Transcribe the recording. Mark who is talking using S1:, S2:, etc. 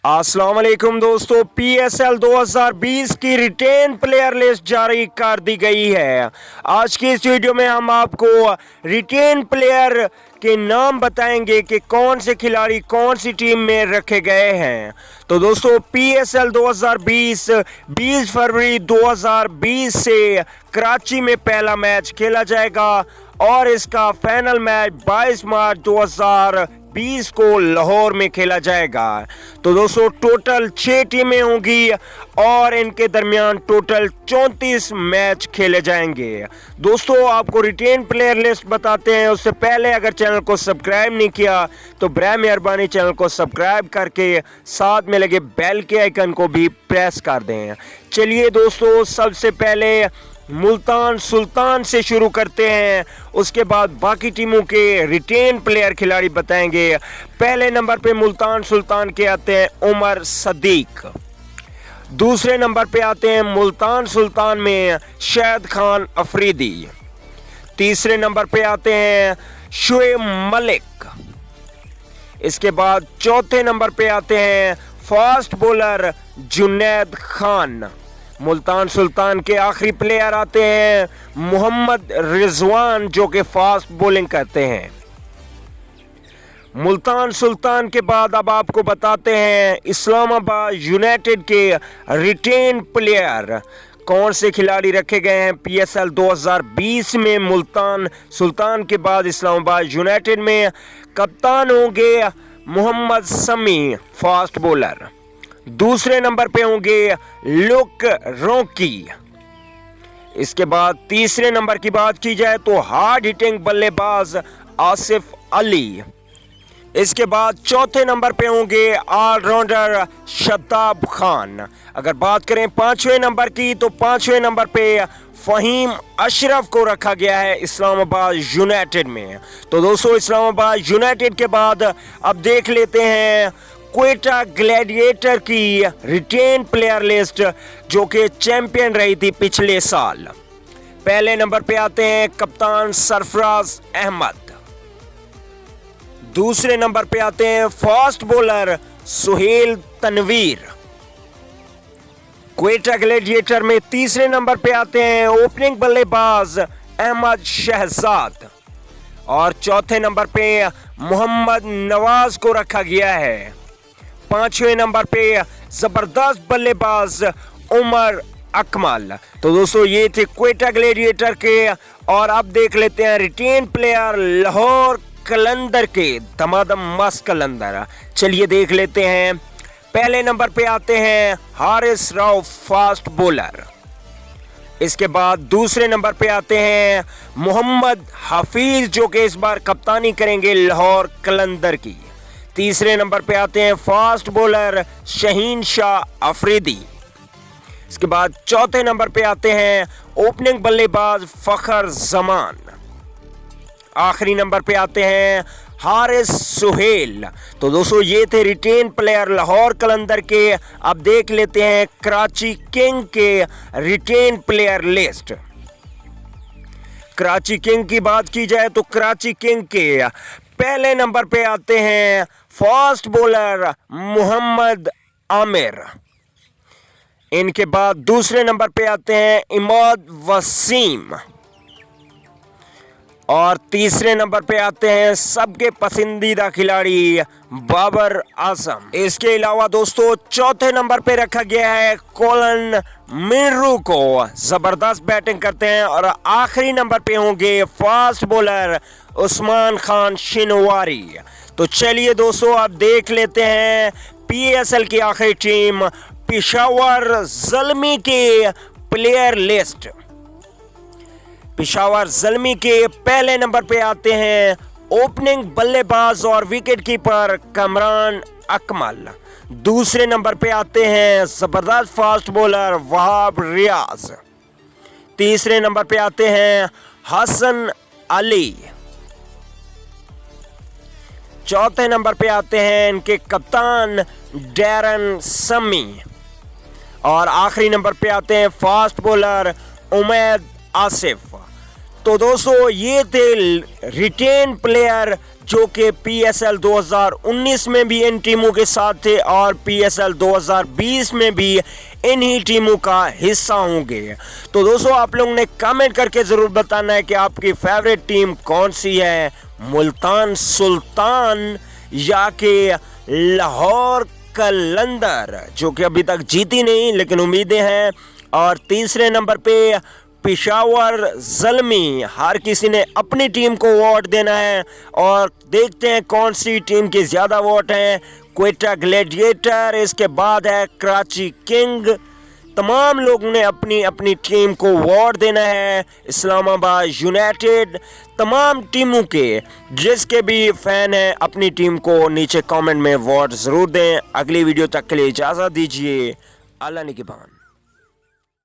S1: अस्सलाम वालेकुम दोस्तों, PSL 2020 की रिटेन प्लेयर लिस्ट जारी कर दी गई है। आज की इस वीडियो में हम आपको रिटेन प्लेयर के नाम बताएंगे कि कौन से खिलाड़ी कौन सी टीम में रखे गए हैं। तो दोस्तों, PSL 2020 20 फरवरी 2020 से कराची में पहला मैच खेला जाएगा और इसका फाइनल मैच 22 मार्च 2020 को लाहौर में खेला जाएगा। तो दोस्तों, टोटल 6 टीमें होंगी और इनके दरमियान टोटल 34 मैच खेले जाएंगे। दोस्तों, आपको रिटेन प्लेयर लिस्ट बताते हैं, उससे पहले अगर चैनल को सब्सक्राइब नहीं किया तो बराए मेहरबानी चैनल को सब्सक्राइब करके साथ में लगे बेल के आइकन को भी प्रेस कर दें। चलिए दोस्तों, सबसे पहले मुल्तान सुल्तान से शुरू करते हैं, उसके बाद बाकी टीमों के रिटेन प्लेयर खिलाड़ी बताएंगे। पहले नंबर पे मुल्तान सुल्तान के आते हैं उमर सदीक। दूसरे नंबर पे आते हैं मुल्तान सुल्तान में शाहिद खान अफरीदी। तीसरे नंबर पे आते हैं शुएब मलिक। इसके बाद चौथे नंबर पे आते हैं फास्ट बॉलर जुनैद खान। मुल्तान सुल्तान के आखिरी प्लेयर आते हैं मोहम्मद रिजवान, जो कि फास्ट बॉलिंग करते हैं। मुल्तान सुल्तान के बाद अब आपको बताते हैं इस्लामाबाद यूनाइटेड के रिटेन प्लेयर कौन से खिलाड़ी रखे गए हैं PSL 2020 में। मुल्तान सुल्तान के बाद इस्लामाबाद यूनाइटेड में कप्तान होंगे मोहम्मद समी, फास्ट बॉलर। दूसरे नंबर पे होंगे लुक रोकी। इसके बाद तीसरे नंबर की बात की जाए तो हार्ड हिटिंग बल्लेबाज आसिफ अली। इसके बाद चौथे नंबर पे होंगे ऑलराउंडर शताब खान। अगर बात करें पांचवें नंबर की तो पांचवें नंबर पे फहीम अशरफ को रखा गया है इस्लामाबाद यूनाइटेड में। तो दोस्तों, इस्लामाबाद यूनाइटेड के बाद अब देख लेते हैं क्वेटा ग्लैडिएटर की रिटेन प्लेयर लिस्ट, जो कि चैंपियन रही थी पिछले साल। पहले नंबर पे आते हैं कप्तान सरफराज अहमद। दूसरे नंबर पे आते हैं fast bowler Sohail Tanvir. Quetta gladiator में तीसरे नंबर पे आते हैं ओपनिंग बल्लेबाज अहमद शहजाद। और चौथे नंबर पे मोहम्मद नवाज को रखा गया है। पांचवें नंबर पे जबरदस्त बल्लेबाज उमर अकमल। तो दोस्तों, ये थे क्वेटा ग्लैडिएटर के। और अब देख लेते हैं रिटेन प्लेयर लाहौर कलंदर के, धमाधम मस्त कलंदर। चलिए देख लेते हैं। पहले नंबर पे आते हैं हारिस राव, फास्ट बॉलर। इसके बाद दूसरे नंबर पे आते हैं मोहम्मद हफीज, जो कि इस बार कप्तानी करेंगे लाहौर कलंदर की। तीसरे नंबर पे आते हैं फास्ट बॉलर शहीन शाह अफरीदी। इसके बाद चौथे नंबर पे आते हैं ओपनिंग बल्लेबाज फखर जमान। आखिरी नंबर पे आते हैं हारिस सुहेल। तो दोस्तों, ये थे रिटेन प्लेयर लाहौर कलंदर के। अब देख लेते हैं कराची किंग के retain player list. Karachi king की बात की जाए तो कराची किंग के पहले नंबर पे आते हैं फास्ट बॉलर मोहम्मद आमिर। इनके बाद दूसरे नंबर पे आते हैं इमाद वसीम। और तीसरे नंबर पे आते हैं सबके पसंदीदा खिलाड़ी बाबर आजम। इसके अलावा दोस्तों, चौथे नंबर पे रखा गया है कोलन मिनरू को, जबरदस्त बैटिंग करते हैं। और आखिरी नंबर पे होंगे फास्ट बॉलर उस्मान खान शिनवारी। तो चलिए दोस्तों, अब देख लेते हैं PSL की आखिरी टीम पेशावर ज़ल्मी के प्लेयर लिस्ट। पेशावर ज़ल्मी के पहले नंबर पे आते हैं ओपनिंग बल्लेबाज और विकेट कीपर कमरान अकमल। दूसरे नंबर पे आते हैं जबरदस्त फास्ट बॉलर वहाब रियाज। तीसरे नंबर पे आते हैं हसन अली। चौथे नंबर पे आते हैं इनके कप्तान डैरन समी। और आखिरी नंबर पे आते हैं फास्ट बॉलर उमैद आसिफ। तो दोस्तों, ये थे रिटेन प्लेयर जो कि PSL 2019 में भी इन टीमों के साथ थे और PSL 2020 में भी इन्हीं टीमों का हिस्सा होंगे। तो दोस्तों आप लोगों ने कमेंट करके ज़रूर बताना है कि आपकी फेवरेट टीम कौन सी है, मुल्तान सुल्तान या कि लाहौर कलंदर, जो कि अभी तक जीती नहीं लेकिन उम्मीदें हैं। और तीसरे नंबर पे पेशावर ज़ल्मी। हर किसी ने अपनी टीम को वोट देना है और देखते हैं कौन सी टीम के ज़्यादा वोट हैं। क्वेटा ग्लैडिएटर, इसके बाद है कराची किंग। तमाम लोगों ने अपनी अपनी टीम को वोट देना है। इस्लामाबाद यूनाइटेड, तमाम टीमों के जिसके भी फ़ैन हैं अपनी टीम को नीचे कमेंट में वोट ज़रूर दें। अगली वीडियो तक के लिए इजाज़त दीजिए। अल्लाह निगहबान।